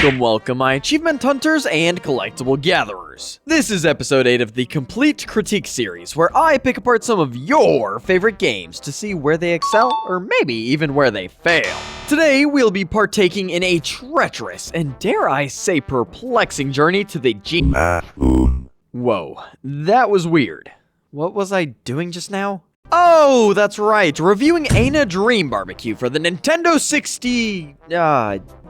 Welcome, my achievement hunters and collectible gatherers. This is episode 8 of the Complete Critique series, where I pick apart some of your favorite games to see where they excel, or maybe even where they fail. Today, we'll be partaking in a treacherous and, dare I say, perplexing journey to the Whoa, that was weird. What was I doing just now? Oh, that's right, reviewing Ana Dream BBQ for the Nintendo 60...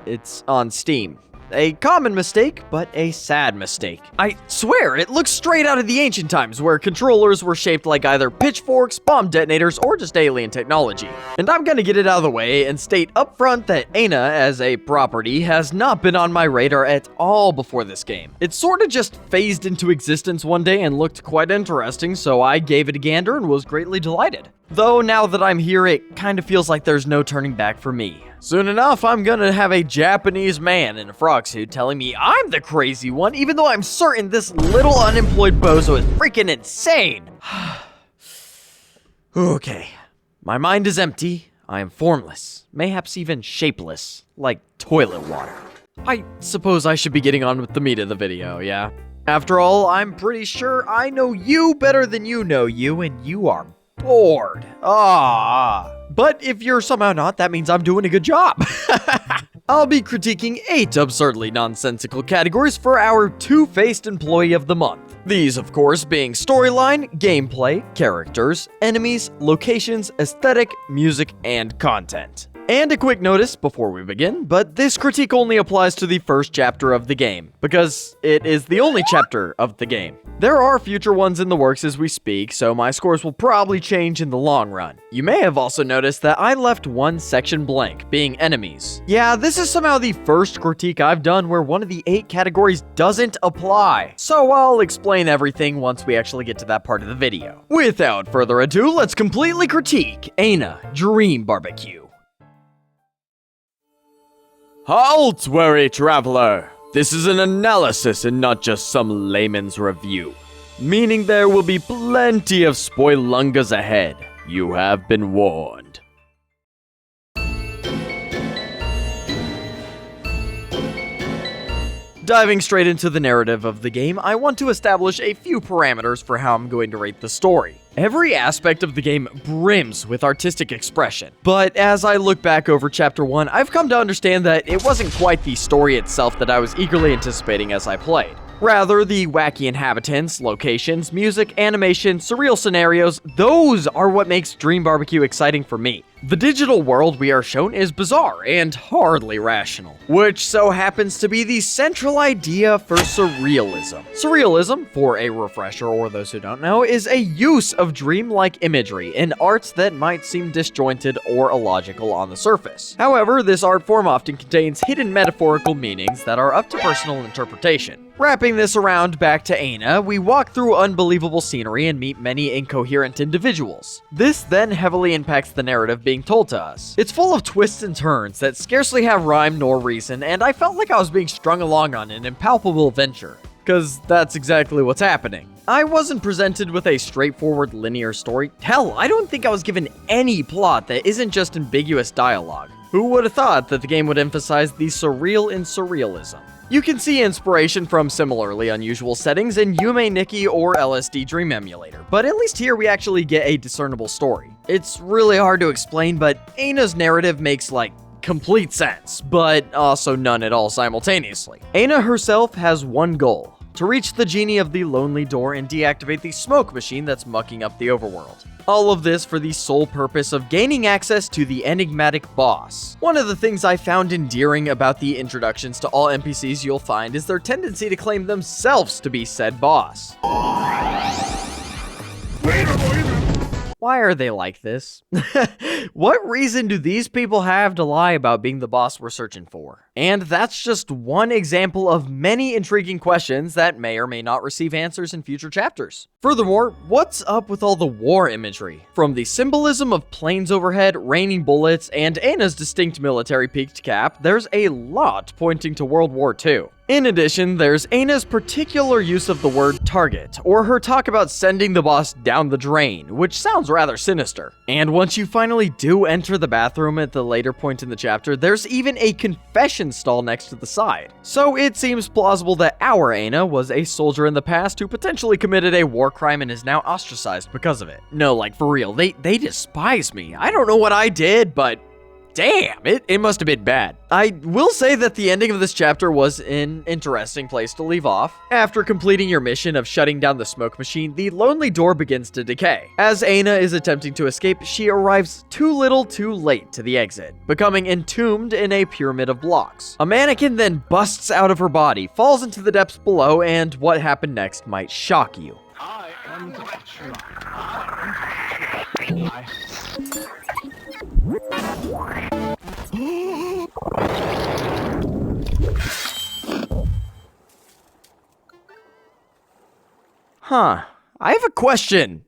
it's on Steam. A common mistake, but a sad mistake. I swear, it looks straight out of the ancient times where controllers were shaped like either pitchforks, bomb detonators, or just alien technology. And I'm gonna get it out of the way and state up front that Ana, as a property, has not been on my radar at all before this game. It sorta just phased into existence one day and looked quite interesting, so I gave it a gander and was greatly delighted. Though now that I'm here, it kinda feels like there's no turning back for me. Soon enough, I'm gonna have a Japanese man in a frog suit telling me I'm the crazy one, even though I'm certain this little unemployed bozo is freaking insane. Okay, my mind is empty, I am formless, mayhaps even shapeless, like toilet water. I suppose I should be getting on with the meat of the video, yeah? After all, I'm pretty sure I know you better than you know you, and you are bored. But if you're somehow not, that means I'm doing a good job. I'll be critiquing 8 absurdly nonsensical categories for our two-faced employee of the month. These, of course, being storyline, gameplay, characters, enemies, locations, aesthetic, music, and content. And a quick notice before we begin, but this critique only applies to the first chapter of the game, because it is the only chapter of the game. There are future ones in the works as we speak, so my scores will probably change in the long run. You may have also noticed that I left one section blank, being enemies. Yeah, this is somehow the first critique I've done where one of the 8 categories doesn't apply. So I'll explain everything once we actually get to that part of the video. Without further ado, let's completely critique Ana Dream BBQ. Halt, weary traveler! This is an analysis and not just some layman's review. Meaning there will be plenty of spoilungas ahead. You have been warned. Diving straight into the narrative of the game, I want to establish a few parameters for how I'm going to rate the story. Every aspect of the game brims with artistic expression, but as I look back over Chapter 1, I've come to understand that it wasn't quite the story itself that I was eagerly anticipating as I played. Rather, the wacky inhabitants, locations, music, animation, surreal scenarios, those are what makes Dream BBQ exciting for me. The digital world we are shown is bizarre and hardly rational, which so happens to be the central idea for surrealism. Surrealism, for a refresher or those who don't know, is a use of dreamlike imagery in arts that might seem disjointed or illogical on the surface. However, this art form often contains hidden metaphorical meanings that are up to personal interpretation. Wrapping this around back to Ana, we walk through unbelievable scenery and meet many incoherent individuals. This then heavily impacts the narrative being told to us. It's full of twists and turns that scarcely have rhyme nor reason, and I felt like I was being strung along on an impalpable adventure. Cause that's exactly what's happening. I wasn't presented with a straightforward linear story. Hell, I don't think I was given any plot that isn't just ambiguous dialogue. Who would have thought that the game would emphasize the surreal in surrealism? You can see inspiration from similarly unusual settings in Yume Nikki or LSD Dream Emulator, but at least here we actually get a discernible story. It's really hard to explain, but Ana's narrative makes, complete sense, but also none at all simultaneously. Ana herself has one goal: to reach the genie of the lonely door and deactivate the smoke machine that's mucking up the overworld. All of this for the sole purpose of gaining access to the enigmatic boss. One of the things I found endearing about the introductions to all NPCs you'll find is their tendency to claim themselves to be said boss. Why are they like this? What reason do these people have to lie about being the boss we're searching for? And that's just one example of many intriguing questions that may or may not receive answers in future chapters. Furthermore, what's up with all the war imagery? From the symbolism of planes overhead, raining bullets, and Ana's distinct military peaked cap, there's a lot pointing to World War II. In addition, there's Aina's particular use of the word target, or her talk about sending the boss down the drain, which sounds rather sinister. And once you finally do enter the bathroom at the later point in the chapter, there's even a confession stall next to the side. So it seems plausible that our Aina was a soldier in the past who potentially committed a war crime and is now ostracized because of it. No, like for real, they despise me. I don't know what I did, but damn, it must have been bad. I will say that the ending of this chapter was an interesting place to leave off. After completing your mission of shutting down the smoke machine, the lonely door begins to decay. As Aina is attempting to escape, she arrives too little too late to the exit, becoming entombed in a pyramid of blocks. A mannequin then busts out of her body, falls into the depths below, and what happened next might shock you. I am the Huh. I have a question.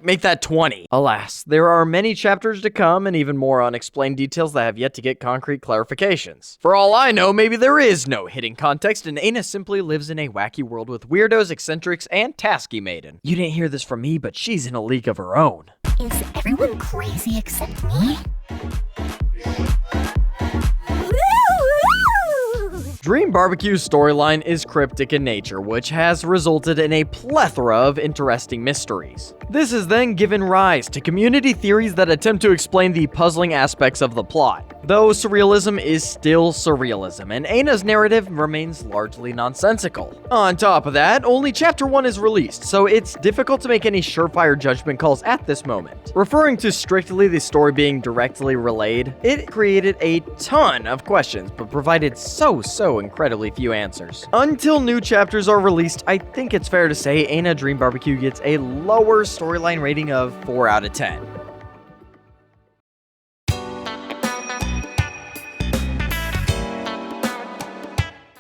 Make that 20. Alas, there are many chapters to come and even more unexplained details that have yet to get concrete clarifications. For all I know, maybe there is no hidden context and Aina simply lives in a wacky world with weirdos, eccentrics, and Tasky Maiden. You didn't hear this from me, but she's in a league of her own. Is everyone crazy except me? Dream BBQ's storyline is cryptic in nature, which has resulted in a plethora of interesting mysteries. This has then given rise to community theories that attempt to explain the puzzling aspects of the plot. Though surrealism is still surrealism, and Aina's narrative remains largely nonsensical. On top of that, only Chapter 1 is released, so it's difficult to make any surefire judgment calls at this moment. Referring to strictly the story being directly relayed, it created a ton of questions, but provided so incredibly few answers. Until new chapters are released, I think it's fair to say Aina Dream BBQ gets a lower storyline rating of 4 out of 10.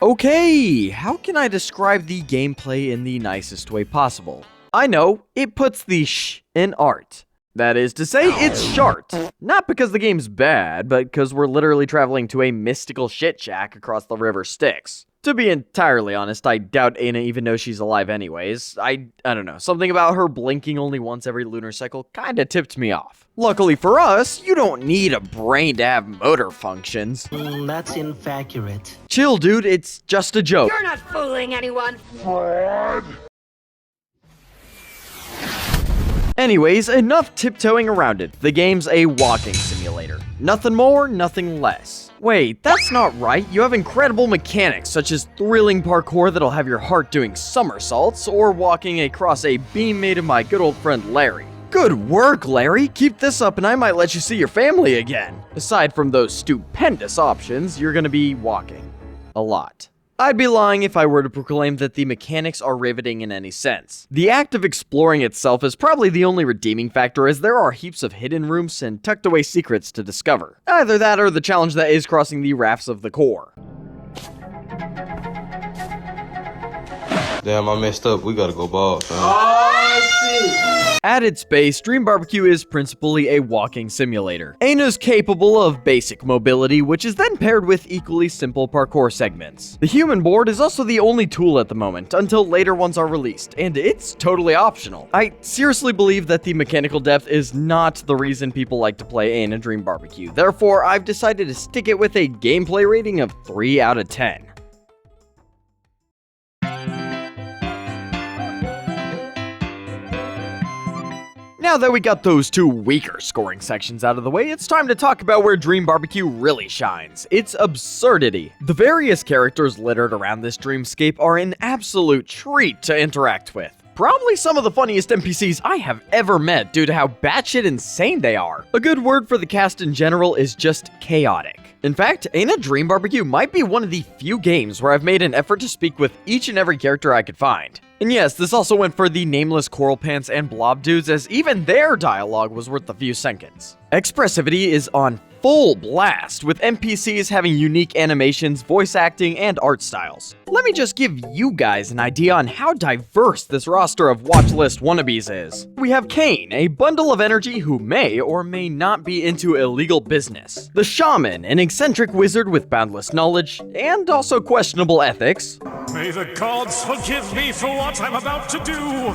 Okay, how can I describe the gameplay in the nicest way possible? I know, it puts the sh in art. That is to say, it's shart. Not because the game's bad, but because we're literally traveling to a mystical shit shack across the river Styx. To be entirely honest, I doubt Aina even knows she's alive anyways. I don't know, something about her blinking only once every lunar cycle kinda tipped me off. Luckily for us, you don't need a brain to have motor functions. That's inaccurate. Chill, dude, it's just a joke. You're not fooling anyone. Anyways, enough tiptoeing around it. The game's a walking simulator. Nothing more, nothing less. Wait, that's not right. You have incredible mechanics, such as thrilling parkour that'll have your heart doing somersaults, or walking across a beam made of my good old friend Larry. Good work, Larry! Keep this up and I might let you see your family again. Aside from those stupendous options, you're gonna be walking. A lot. I'd be lying if I were to proclaim that the mechanics are riveting in any sense. The act of exploring itself is probably the only redeeming factor, as there are heaps of hidden rooms and tucked away secrets to discover. Either that or the challenge that is crossing the rafts of the core. Damn, I messed up. We gotta go bald, fam. At its base, Dream BBQ is principally a walking simulator. Aina's capable of basic mobility, which is then paired with equally simple parkour segments. The human board is also the only tool at the moment, until later ones are released, and it's totally optional. I seriously believe that the mechanical depth is not the reason people like to play Aina Dream BBQ. Therefore, I've decided to stick it with a gameplay rating of 3 out of 10. Now that we got those two weaker scoring sections out of the way, it's time to talk about where Dream BBQ really shines. Its absurdity. The various characters littered around this dreamscape are an absolute treat to interact with. Probably some of the funniest NPCs I have ever met due to how batshit insane they are. A good word for the cast in general is just chaotic. In fact, Aina Dream BBQ might be one of the few games where I've made an effort to speak with each and every character I could find. And yes, this also went for the nameless Coral Pants and Blob dudes, as even their dialogue was worth a few seconds. Expressivity is on full blast, with NPCs having unique animations, voice acting, and art styles. Let me just give you guys an idea on how diverse this roster of watchlist wannabes is. We have Kane, a bundle of energy who may or may not be into illegal business. The Shaman, an eccentric wizard with boundless knowledge, and also questionable ethics. May the gods forgive me for what I'm about to do!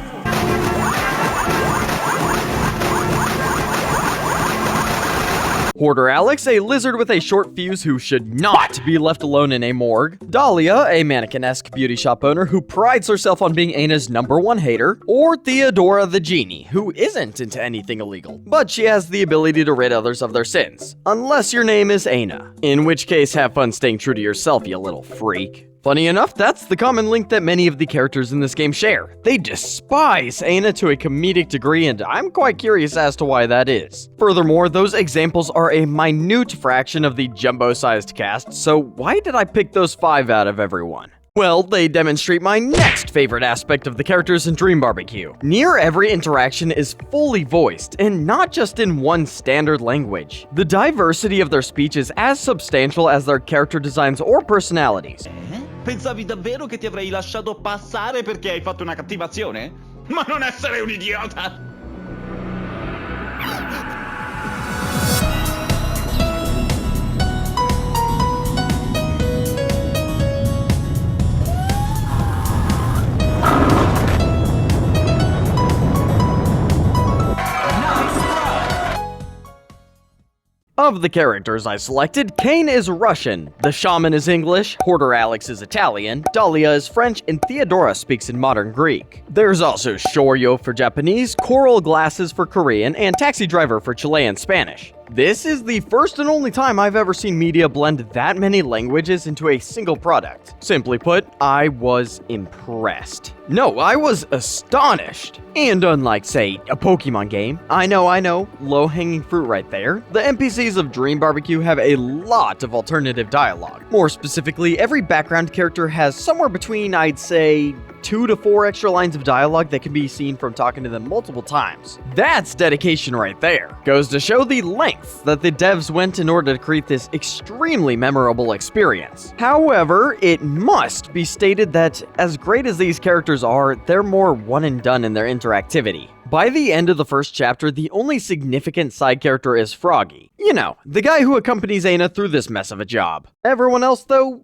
Hoarder Alex, a lizard with a short fuse who should not be left alone in a morgue. Dahlia, a mannequin-esque beauty shop owner who prides herself on being Ana's #1 hater. Or Theodora the genie, who isn't into anything illegal, but she has the ability to rid others of their sins. Unless your name is Ana, in which case have fun staying true to yourself, you little freak. Funny enough, that's the common link that many of the characters in this game share. They despise Ana to a comedic degree, and I'm quite curious as to why that is. Furthermore, those examples are a minute fraction of the jumbo-sized cast, so why did I pick those 5 out of everyone? Well, they demonstrate my next favorite aspect of the characters in Dream BBQ. Near every interaction is fully voiced, and not just in one standard language. The diversity of their speech is as substantial as their character designs or personalities. Pensavi davvero che ti avrei lasciato passare perché hai fatto una cattiva azione? Ma non essere un idiota! Of the characters I selected, Kane is Russian, the Shaman is English, Hoarder Alex is Italian, Dahlia is French, and Theodora speaks in modern Greek. There's also Shoryo for Japanese, Coral Glasses for Korean, and Taxi Driver for Chilean Spanish. This is the first and only time I've ever seen media blend that many languages into a single product. Simply put, I was impressed. No, I was astonished. And unlike, say, a Pokemon game, I know, low-hanging fruit right there, the NPCs of Dream BBQ have a lot of alternative dialogue. More specifically, every background character has somewhere between, I'd say, 2 to 4 extra lines of dialogue that can be seen from talking to them multiple times. That's dedication right there. Goes to show the length that the devs went in order to create this extremely memorable experience. However, it must be stated that as great as these characters are, they're more one and done in their interactivity. By the end of the first chapter, the only significant side character is Froggy. You know, the guy who accompanies Ana through this mess of a job. Everyone else, though,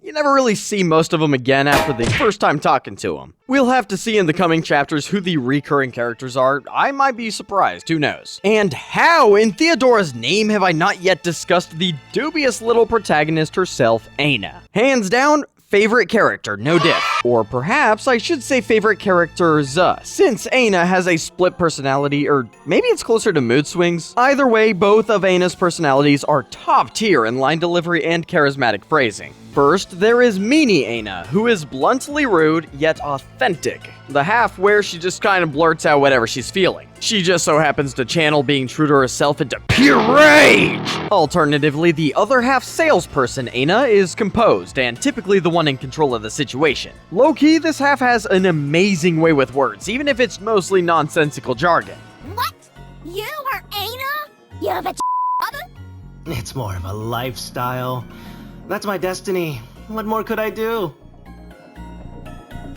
you never really see most of them again after the first time talking to them. We'll have to see in the coming chapters who the recurring characters are. I might be surprised, who knows. And how in Theodora's name have I not yet discussed the dubious little protagonist herself, Ana? Hands down, favorite character, no diff. Or perhaps I should say favorite characters, since Ana has a split personality, or maybe it's closer to mood swings. Either way, both of Ana's personalities are top tier in line delivery and charismatic phrasing. First, there is Meanie Ana, who is bluntly rude, yet authentic. The half where she just kind of blurts out whatever she's feeling. She just so happens to channel being true to herself into pure rage! Alternatively, the other half salesperson, Ana, is composed and typically the one in control of the situation. Low-key, this half has an amazing way with words, even if it's mostly nonsensical jargon. What? You are Ana? You have a It's more of a lifestyle. That's my destiny. What more could I do?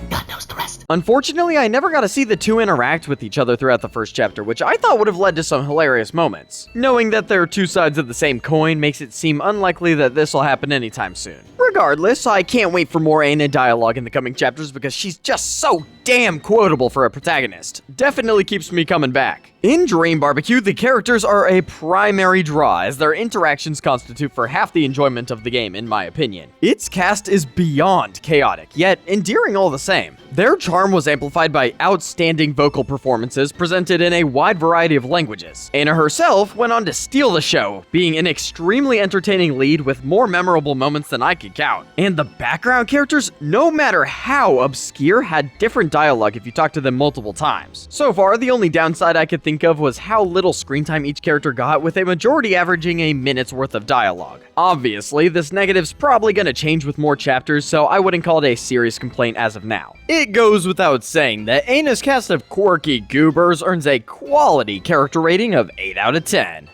God knows the rest. Unfortunately, I never got to see the two interact with each other throughout the first chapter, which I thought would have led to some hilarious moments. Knowing that they're two sides of the same coin makes it seem unlikely that this will happen anytime soon. Regardless, I can't wait for more Ana dialogue in the coming chapters because she's just so damn quotable for a protagonist. Definitely keeps me coming back. In Dream BBQ, the characters are a primary draw, as their interactions constitute for half the enjoyment of the game, in my opinion. Its cast is beyond chaotic, yet endearing all the same. Their charm was amplified by outstanding vocal performances presented in a wide variety of languages. Ana herself went on to steal the show, being an extremely entertaining lead with more memorable moments than I could count. And the background characters, no matter how obscure, had different dialogue if you talk to them multiple times. So far, the only downside I could think of was how little screen time each character got, with a majority averaging a minute's worth of dialogue. Obviously, this negative's probably gonna change with more chapters, so I wouldn't call it a serious complaint as of now. It goes without saying that Ana's cast of quirky goobers earns a quality character rating of 8 out of 10.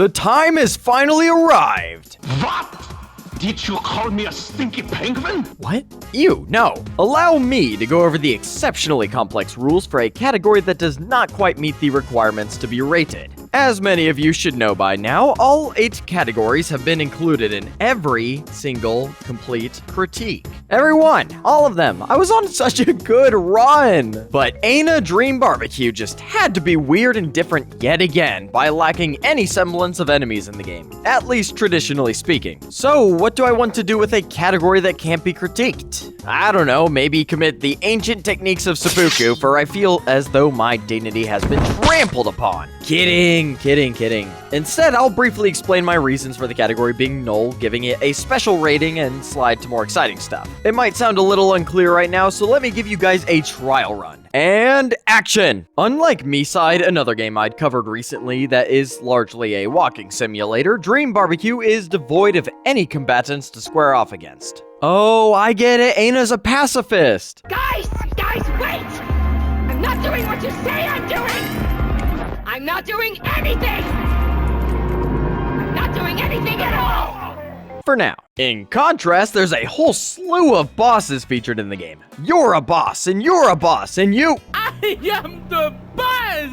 The time has finally arrived. What? Did you call me a stinky penguin? What? Ew, no. Allow me to go over the exceptionally complex rules for a category that does not quite meet the requirements to be rated. As many of you should know by now, all 8 categories have been included in every single complete critique. Everyone, all of them. I was on such a good run. But Aina Dream Barbecue just had to be weird and different yet again by lacking any semblance of enemies in the game, at least traditionally speaking. So what do I want to do with a category that can't be critiqued? I don't know, maybe commit the ancient techniques of seppuku, for I feel as though my dignity has been trampled upon. Kidding. Instead, I'll briefly explain my reasons for the category being null, giving it a special rating, and slide to more exciting stuff. It might sound a little unclear right now, so let me give you guys a trial run. And action! Unlike Me-Side, another game I'd covered recently that is largely a walking simulator, Dream Barbecue is devoid of any combatants to square off against. Oh, I get it, Aina's a pacifist! Guys, wait! I'm not doing what you say I'm doing! I'm not doing anything! I'm not doing anything at all! For now. In contrast, there's a whole slew of bosses featured in the game. You're a boss, and you're a boss, and you— I am the boss!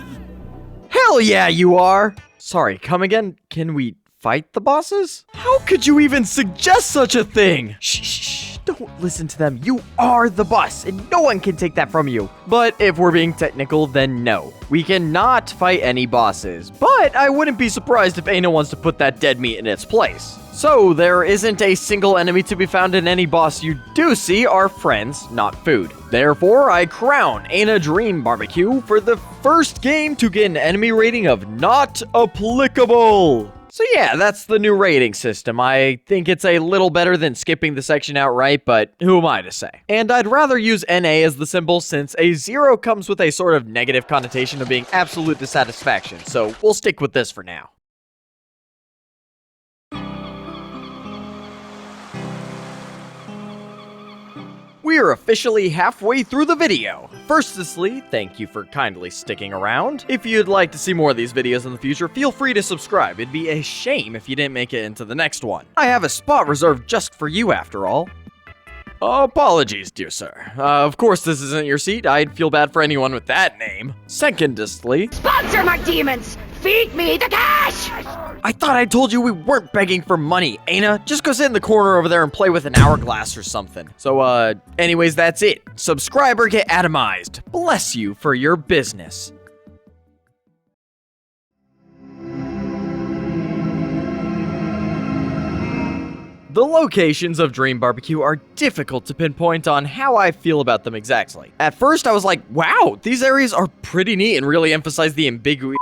Hell yeah, you are! Sorry, come again? Can we fight the bosses? How could you even suggest such a thing? Shh. Don't listen to them. You are the boss, and no one can take that from you. But if we're being technical, then no. We cannot fight any bosses, but I wouldn't be surprised if Aina wants to put that dead meat in its place. So there isn't a single enemy to be found in any boss you do see are friends, not food. Therefore, I crown Aina Dream Barbecue for the first game to get an enemy rating of not applicable. So yeah, that's the new rating system. I think it's a little better than skipping the section outright, but who am I to say? And I'd rather use NA as the symbol since a 0 comes with a sort of negative connotation of being absolute dissatisfaction, so we'll stick with this for now. We are officially halfway through the video. Firstly, thank you for kindly sticking around. If you'd like to see more of these videos in the future, feel free to subscribe. It'd be a shame if you didn't make it into the next one. I have a spot reserved just for you after all. Apologies, dear sir. Of course this isn't your seat. I'd feel bad for anyone with that name. Secondly, Sponsor my demons! Feed me the cash! I thought I told you we weren't begging for money, Aina. Just go sit in the corner over there and play with an hourglass or something. So, anyways, that's it. Subscribe or get atomized. Bless you for your business. The locations of Dream Barbecue are difficult to pinpoint on how I feel about them exactly. At first, I was like, wow, these areas are pretty neat and really emphasize the ambiguity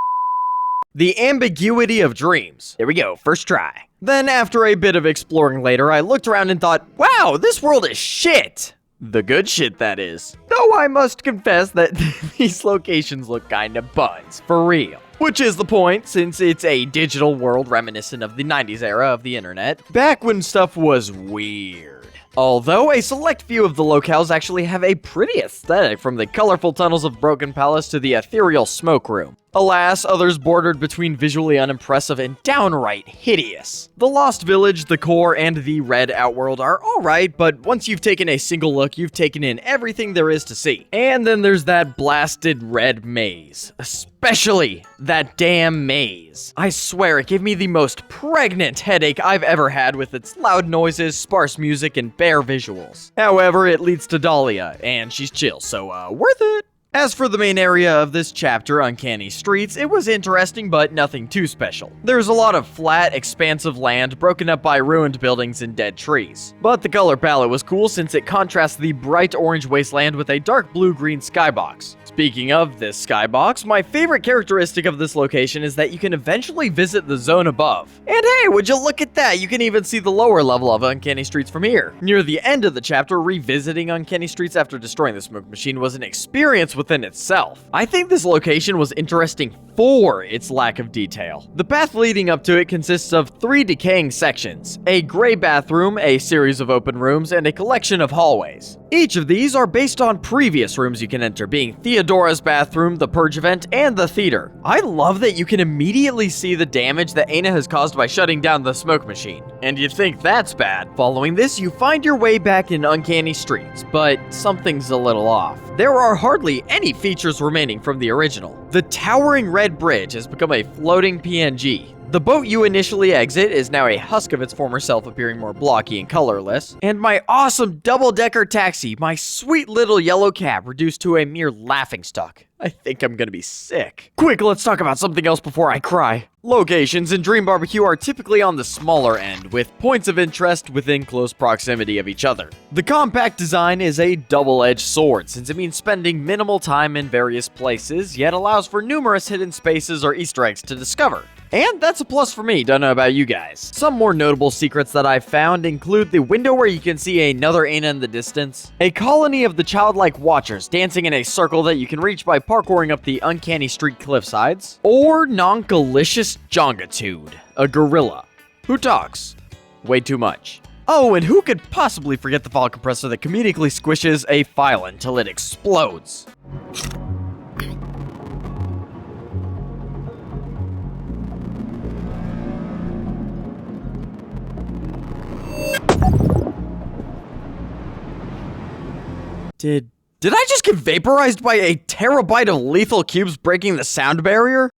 of dreams. There we go, first try. Then after a bit of exploring later, I looked around and thought, wow, this world is shit. The good shit, that is. Though I must confess that these locations look kinda buns, for real. Which is the point, since it's a digital world reminiscent of the 90s era of the internet, back when stuff was weird. Although a select few of the locales actually have a pretty aesthetic, from the colorful tunnels of Broken Palace to the ethereal smoke room. Alas, others bordered between visually unimpressive and downright hideous. The Lost Village, the Core, and the Red Outworld are alright, but once you've taken a single look, you've taken in everything there is to see. And then there's that blasted red maze. Especially that damn maze. I swear it gave me the most pregnant headache I've ever had with its loud noises, sparse music, and bare visuals. However, it leads to Dahlia, and she's chill, so worth it. As for the main area of this chapter, Uncanny Streets, it was interesting but nothing too special. There's a lot of flat, expansive land broken up by ruined buildings and dead trees. But the color palette was cool since it contrasts the bright orange wasteland with a dark blue-green skybox. Speaking of this skybox, my favorite characteristic of this location is that you can eventually visit the zone above. And hey, would you look at that, you can even see the lower level of Uncanny Streets from here. Near the end of the chapter, revisiting Uncanny Streets after destroying the smoke machine was an experience within itself. I think this location was interesting for its lack of detail. The path leading up to it consists of 3 decaying sections, a gray bathroom, a series of open rooms, and a collection of hallways. Each of these are based on previous rooms you can enter, being theater Anadora's bathroom, the purge event, and the theater. I love that you can immediately see the damage that Ana has caused by shutting down the smoke machine. And you'd think that's bad. Following this, you find your way back in Uncanny Streets, but something's a little off. There are hardly any features remaining from the original. The towering red bridge has become a floating PNG. The boat you initially exit is now a husk of its former self, appearing more blocky and colorless. And my awesome double-decker taxi, my sweet little yellow cab, reduced to a mere laughingstock. I think I'm gonna be sick. Quick, let's talk about something else before I cry. Locations in Dream BBQ are typically on the smaller end, with points of interest within close proximity of each other. The compact design is a double-edged sword, since it means spending minimal time in various places, yet allows for numerous hidden spaces or Easter eggs to discover. And that's a plus for me, don't know about you guys. Some more notable secrets that I've found include the window where you can see another Ana in the distance, a colony of the childlike watchers dancing in a circle that you can reach by parkouring up the Uncanny Street cliffsides, or Nonkalicious Jongitude, a gorilla who talks way too much. Oh, and who could possibly forget the file compressor that comedically squishes a file until it explodes? Did I just get vaporized by a terabyte of lethal cubes breaking the sound barrier?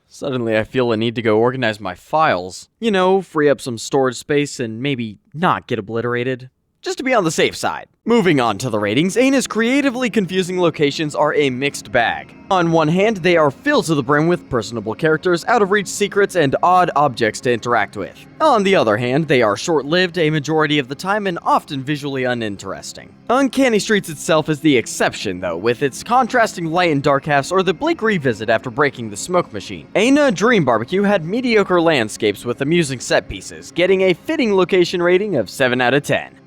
Suddenly I feel a need to go organize my files. You know, free up some storage space and maybe not get obliterated. Just to be on the safe side. Moving on to the ratings, Ana's creatively confusing locations are a mixed bag. On one hand, they are filled to the brim with personable characters, out-of-reach secrets, and odd objects to interact with. On the other hand, they are short-lived a majority of the time and often visually uninteresting. Uncanny Streets itself is the exception, though, with its contrasting light and dark halves or the bleak revisit after breaking the smoke machine. Ana Dream BBQ had mediocre landscapes with amusing set pieces, getting a fitting location rating of 7 out of 10.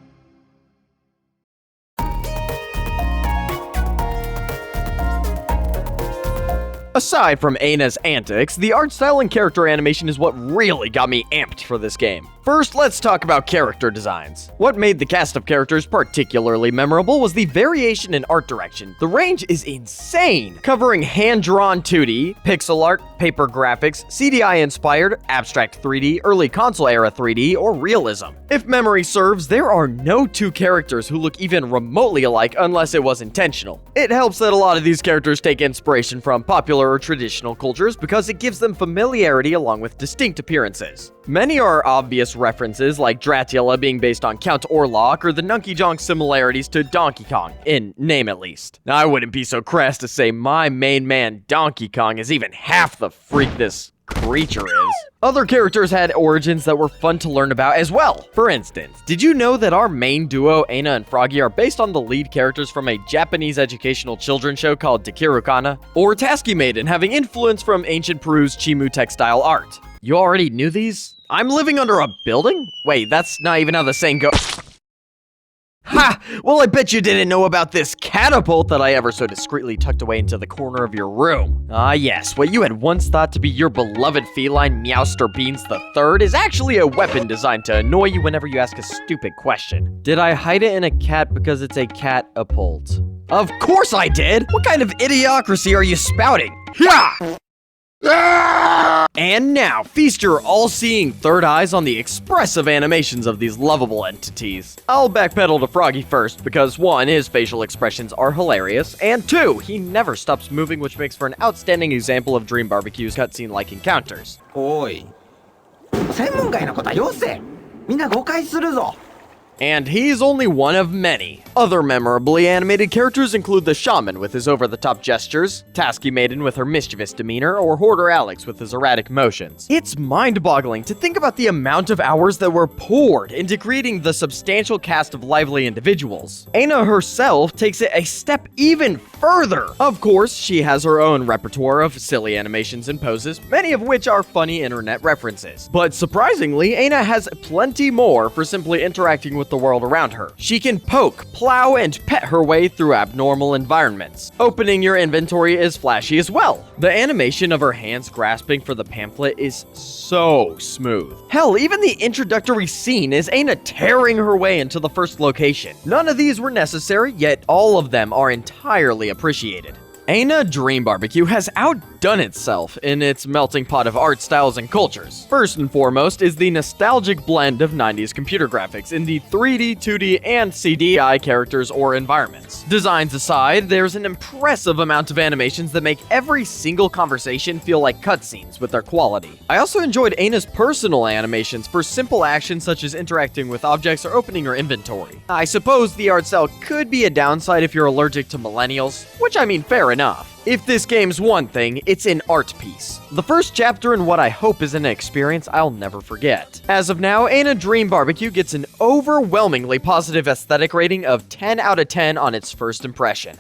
Aside from Ana's antics, the art style and character animation is what really got me amped for this game. First, let's talk about character designs. What made the cast of characters particularly memorable was the variation in art direction. The range is insane, covering hand-drawn 2D, pixel art, paper graphics, CDI-inspired, abstract 3D, early console-era 3D, or realism. If memory serves, there are no two characters who look even remotely alike unless it was intentional. It helps that a lot of these characters take inspiration from popular or traditional cultures because it gives them familiarity along with distinct appearances. Many are obvious references, like Dratula being based on Count Orlok, or the Nunkey Jonk similarities to Donkey Kong, in name at least. Now, I wouldn't be so crass to say my main man Donkey Kong is even half the freak this creature is. Other characters had origins that were fun to learn about as well. For instance, did you know that our main duo, Ana and Froggy, are based on the lead characters from a Japanese educational children's show called Takirukana? Or Tasky Maiden having influence from ancient Peru's Chimu textile art? You already knew these? I'm living under a building? Wait, that's not even how the saying goes. Ha! Well, I bet you didn't know about this catapult that I ever so discreetly tucked away into the corner of your room. Ah yes, what you had once thought to be your beloved feline Meowster Beans III is actually a weapon designed to annoy you whenever you ask a stupid question. Did I hide it in a cat because it's a cat-apult? Of course I did! What kind of idiocracy are you spouting? Yeah! And now, feast your all-seeing third eyes on the expressive animations of these lovable entities. I'll backpedal to Froggy first because 1, his facial expressions are hilarious, and 2, he never stops moving, which makes for an outstanding example of Dream BBQ's cutscene-like encounters. おい専門外のことはよせみんな誤解するぞ And he's only one of many. Other memorably animated characters include the Shaman with his over-the-top gestures, Tasky Maiden with her mischievous demeanor, or Hoarder Alex with his erratic motions. It's mind-boggling to think about the amount of hours that were poured into creating the substantial cast of lively individuals. Ana herself takes it a step even further. Of course, she has her own repertoire of silly animations and poses, many of which are funny internet references. But surprisingly, Ana has plenty more for simply interacting with with the world around her. She can poke, plow, and pet her way through abnormal environments. Opening your inventory is flashy as well. The animation of her hands grasping for the pamphlet is so smooth. Hell, even the introductory scene is Aina tearing her way into the first location. None of these were necessary, yet all of them are entirely appreciated. Aina Dream Barbecue has outdone itself in its melting pot of art styles and cultures. First and foremost is the nostalgic blend of 90s computer graphics in the 3D, 2D, and CDI characters or environments. Designs aside, there's an impressive amount of animations that make every single conversation feel like cutscenes with their quality. I also enjoyed Aina's personal animations for simple actions such as interacting with objects or opening her inventory. I suppose the art style could be a downside if you're allergic to millennials, which I mean fair enough. If this game's one thing, it's an art piece. The first chapter in what I hope is an experience I'll never forget. As of now, Aina Dream Barbecue gets an overwhelmingly positive aesthetic rating of 10 out of 10 on its first impression.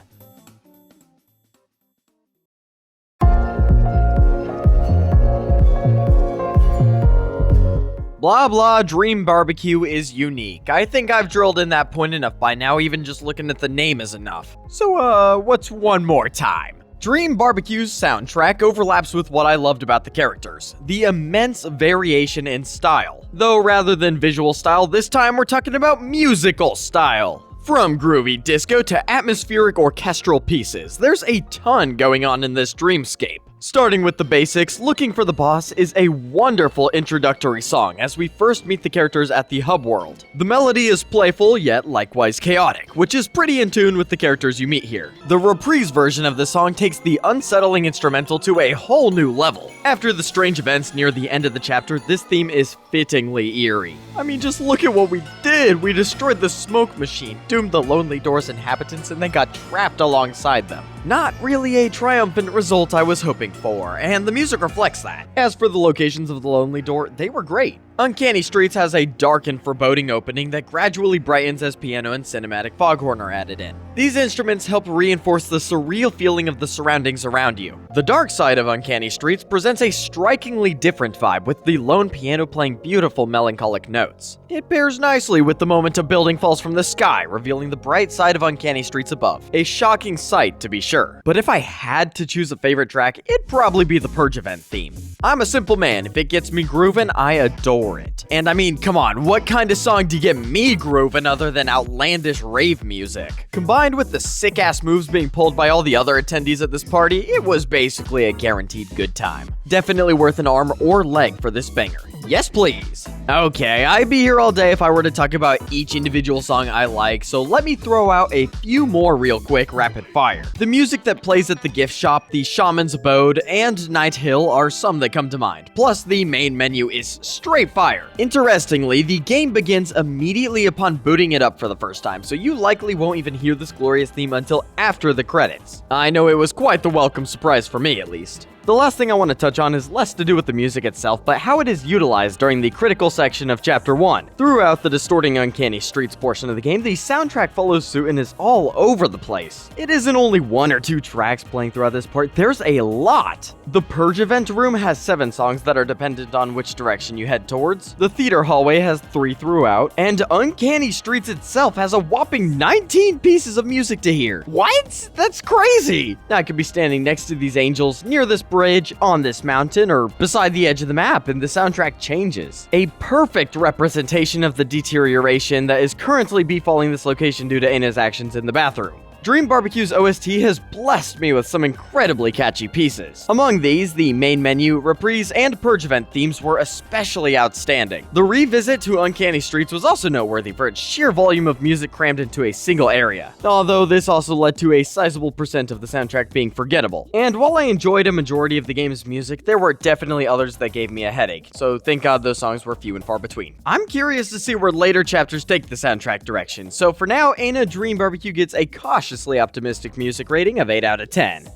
Blah blah Dream Barbecue is unique. I think I've drilled in that point enough by now, even just looking at the name is enough. So what's one more time? Dream Barbecue's soundtrack overlaps with what I loved about the characters, the immense variation in style. Though rather than visual style, this time we're talking about musical style. From groovy disco to atmospheric orchestral pieces, there's a ton going on in this dreamscape. Starting with the basics, Looking for the Boss is a wonderful introductory song as we first meet the characters at the hub world. The melody is playful yet likewise chaotic, which is pretty in tune with the characters you meet here. The reprise version of the song takes the unsettling instrumental to a whole new level. After the strange events near the end of the chapter, this theme is fittingly eerie. I mean, just look at what we did! We destroyed the smoke machine, doomed the Lonely Door's inhabitants, and then got trapped alongside them. Not really a triumphant result I was hoping for, and the music reflects that. As for the locations of the Lonely Door, they were great. Uncanny Streets has a dark and foreboding opening that gradually brightens as piano and cinematic foghorn are added in. These instruments help reinforce the surreal feeling of the surroundings around you. The dark side of Uncanny Streets presents a strikingly different vibe, with the lone piano playing beautiful melancholic notes. It pairs nicely with the moment a building falls from the sky, revealing the bright side of Uncanny Streets above. A shocking sight, to be sure. But if I had to choose a favorite track, it'd probably be the Purge event theme. I'm a simple man. If it gets me groovin', I adore it. And I mean, come on, what kind of song do you get me groovin' other than outlandish rave music? Combined with the sick-ass moves being pulled by all the other attendees at this party, it was basically a guaranteed good time. Definitely worth an arm or leg for this banger. Yes, please. Okay, I'd be here all day if I were to talk about each individual song I like, so let me throw out a few more real quick rapid fire. The music that plays at the gift shop, the Shaman's Abode, and Night Hill are some that come to mind. Plus, the main menu is straight fire. Interestingly, the game begins immediately upon booting it up for the first time, so you likely won't even hear this glorious theme until after the credits. I know it was quite the welcome surprise for me, at least. The last thing I want to touch on is less to do with the music itself, but how it is utilized during the critical section of Chapter 1. Throughout the distorting Uncanny Streets portion of the game, the soundtrack follows suit and is all over the place. It isn't only one or two tracks playing throughout this part, there's a lot! The Purge event room has 7 songs that are dependent on which direction you head towards, the theater hallway has 3 throughout, and Uncanny Streets itself has a whopping 19 pieces of music to hear. What? That's crazy! I could be standing next to these angels, near this bridge, on this mountain, or beside the edge of the map, and the soundtrack changes. A perfect representation of the deterioration that is currently befalling this location due to Aina's actions in the bathroom. Dream Barbecue's OST has blessed me with some incredibly catchy pieces. Among these, the main menu, reprise, and Purge event themes were especially outstanding. The revisit to Uncanny Streets was also noteworthy for its sheer volume of music crammed into a single area, although this also led to a sizable percent of the soundtrack being forgettable. And while I enjoyed a majority of the game's music, there were definitely others that gave me a headache, so thank God those songs were few and far between. I'm curious to see where later chapters take the soundtrack direction, so for now, Aina Dream Barbecue gets a cautious optimistic music rating of 8 out of 10.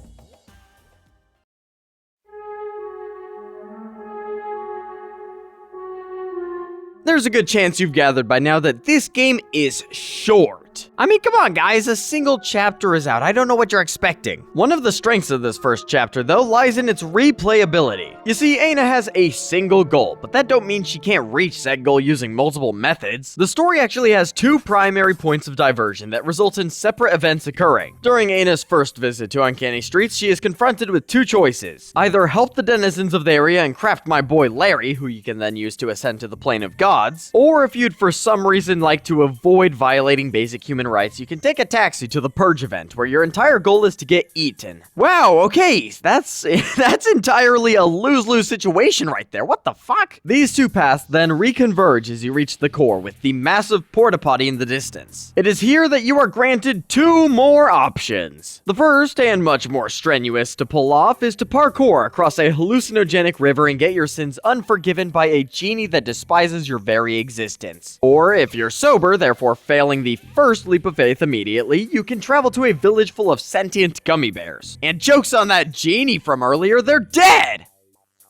There's a good chance you've gathered by now that this game is short. out. I mean, come on, guys, a single chapter is out. I don't know what you're expecting. One of the strengths of this first chapter, though, lies in its replayability. You see, Aina has a single goal, but that don't mean she can't reach that goal using multiple methods. The story actually has two primary points of diversion that result in separate events occurring. During Aina's first visit to Uncanny Streets, she is confronted with two choices. Either help the denizens of the area and craft my boy Larry, who you can then use to ascend to the plane of gods, or if you'd for some reason like to avoid violating basic human rights, you can take a taxi to the Purge event, where your entire goal is to get eaten. Wow, okay, that's entirely a lose-lose situation right there. What the fuck? These two paths then reconverge as you reach the core with the massive porta potty in the distance. It is here that you are granted two more options. The first, and much more strenuous to pull off, is to parkour across a hallucinogenic river and get your sins unforgiven by a genie that despises your very existence. Or, if you're sober, therefore failing the first leap of faith immediately, you can travel to a village full of sentient gummy bears. And jokes on that genie from earlier, they're dead!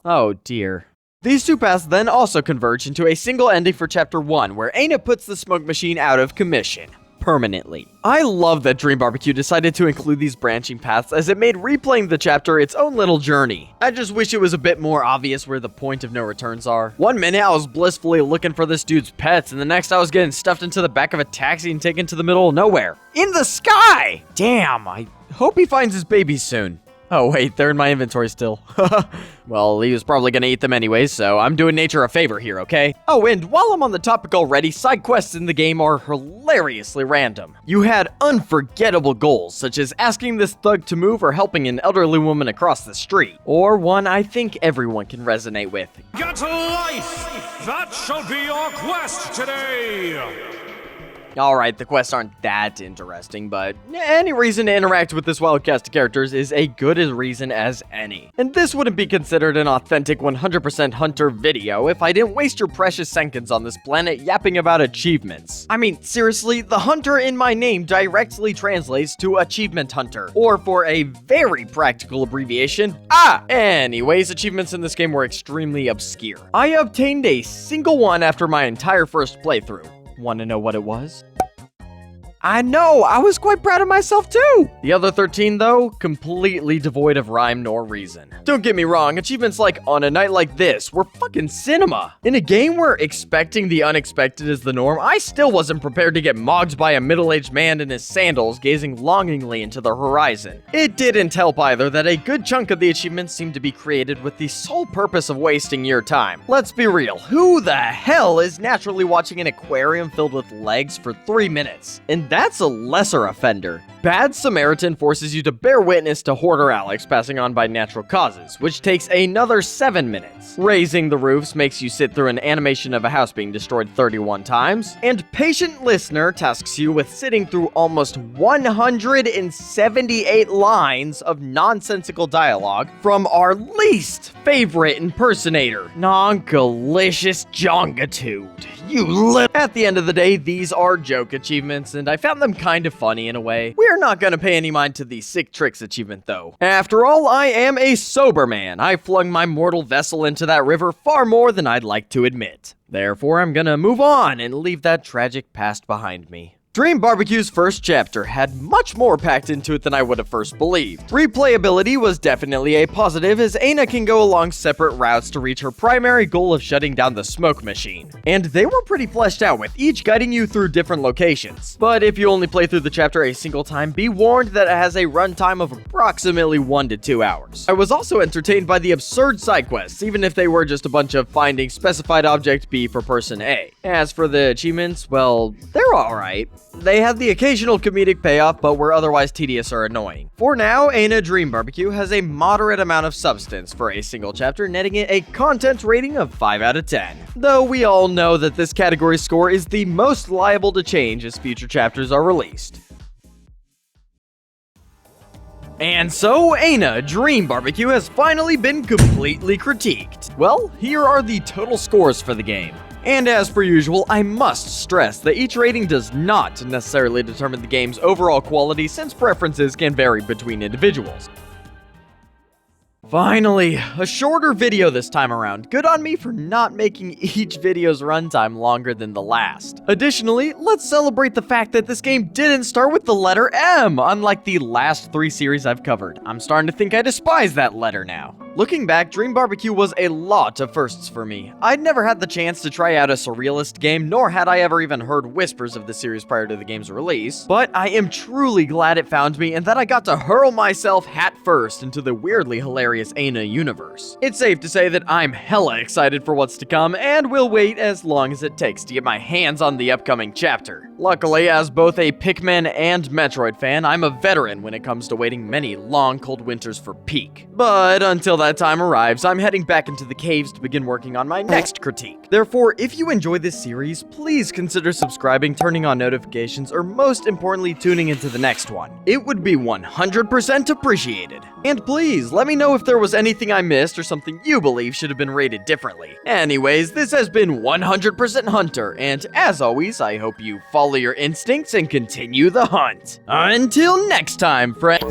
Oh dear. These two paths then also converge into a single ending for Chapter 1, where Aina puts the smoke machine out of commission. Permanently. I love that Dream BBQ decided to include these branching paths, as it made replaying the chapter its own little journey. I just wish it was a bit more obvious where the point of no returns are. One minute I was blissfully looking for this dude's pets, and the next I was getting stuffed into the back of a taxi and taken to the middle of nowhere. In the sky! Damn, I hope he finds his babies soon. Oh wait, they're in my inventory still. Well, he was probably gonna eat them anyways, so I'm doing nature a favor here, okay? Oh, and while I'm on the topic already, side quests in the game are hilariously random. You had unforgettable goals, such as asking this thug to move or helping an elderly woman across the street. Or one I think everyone can resonate with. Get to life! That shall be your quest today! Alright, the quests aren't that interesting, but any reason to interact with this wild cast of characters is a good as reason as any. And this wouldn't be considered an authentic 100% Hunter video if I didn't waste your precious seconds on this planet yapping about achievements. I mean, seriously, the Hunter in my name directly translates to Achievement Hunter, or for a very practical abbreviation, Anyways, achievements in this game were extremely obscure. I obtained a single one after my entire first playthrough. Want to know what it was? I know, I was quite proud of myself too! The other 13, though, completely devoid of rhyme nor reason. Don't get me wrong, achievements like On a Night Like This were fucking cinema. In a game where expecting the unexpected is the norm, I still wasn't prepared to get mogged by a middle-aged man in his sandals gazing longingly into the horizon. It didn't help either that a good chunk of the achievements seemed to be created with the sole purpose of wasting your time. Let's be real, who the hell is naturally watching an aquarium filled with legs for 3 minutes? And that's a lesser offender. Bad Samaritan forces you to bear witness to Hoarder Alex passing on by natural causes, which takes another 7 minutes. Raising the Roofs makes you sit through an animation of a house being destroyed 31 times. And Patient Listener tasks you with sitting through almost 178 lines of nonsensical dialogue from our least favorite impersonator, Nonkalicious Jongitude. At the end of the day, these are joke achievements, and I found them kind of funny in a way. We're not gonna pay any mind to the Sick Tricks achievement, though. After all, I am a sober man. I flung my mortal vessel into that river far more than I'd like to admit. Therefore, I'm gonna move on and leave that tragic past behind me. Dream BBQ's first chapter had much more packed into it than I would have first believed. Replayability was definitely a positive, as Aina can go along separate routes to reach her primary goal of shutting down the smoke machine. And they were pretty fleshed out, with each guiding you through different locations. But if you only play through the chapter a single time, be warned that it has a runtime of approximately 1 to 2 hours. I was also entertained by the absurd side quests, even if they were just a bunch of finding specified object B for person A. As for the achievements, well, they're alright. They had the occasional comedic payoff, but were otherwise tedious or annoying. For now, Aina Dream BBQ has a moderate amount of substance for a single chapter, netting it a content rating of 5 out of 10. Though we all know that this category score is the most liable to change as future chapters are released. And so, Aina Dream BBQ has finally been completely critiqued. Well, here are the total scores for the game. And as per usual, I must stress that each rating does not necessarily determine the game's overall quality, since preferences can vary between individuals. Finally, a shorter video this time around. Good on me for not making each video's runtime longer than the last. Additionally, let's celebrate the fact that this game didn't start with the letter M, unlike the last 3 series I've covered. I'm starting to think I despise that letter now. Looking back, Dream BBQ was a lot of firsts for me. I'd never had the chance to try out a surrealist game, nor had I ever even heard whispers of the series prior to the game's release, but I am truly glad it found me and that I got to hurl myself hat first into the weirdly hilarious Aina universe. It's safe to say that I'm hella excited for what's to come, and will wait as long as it takes to get my hands on the upcoming chapter. Luckily, as both a Pikmin and Metroid fan, I'm a veteran when it comes to waiting many long, cold winters for Peak. But until that time arrives, I'm heading back into the caves to begin working on my next critique. Therefore, if you enjoy this series, please consider subscribing, turning on notifications, or most importantly, tuning into the next one. It would be 100% appreciated. And please, let me know if there was anything I missed or something you believe should have been rated differently. Anyways, this has been 100% Hunter, and as always, I hope you follow your instincts and continue the hunt. Until next time, friends.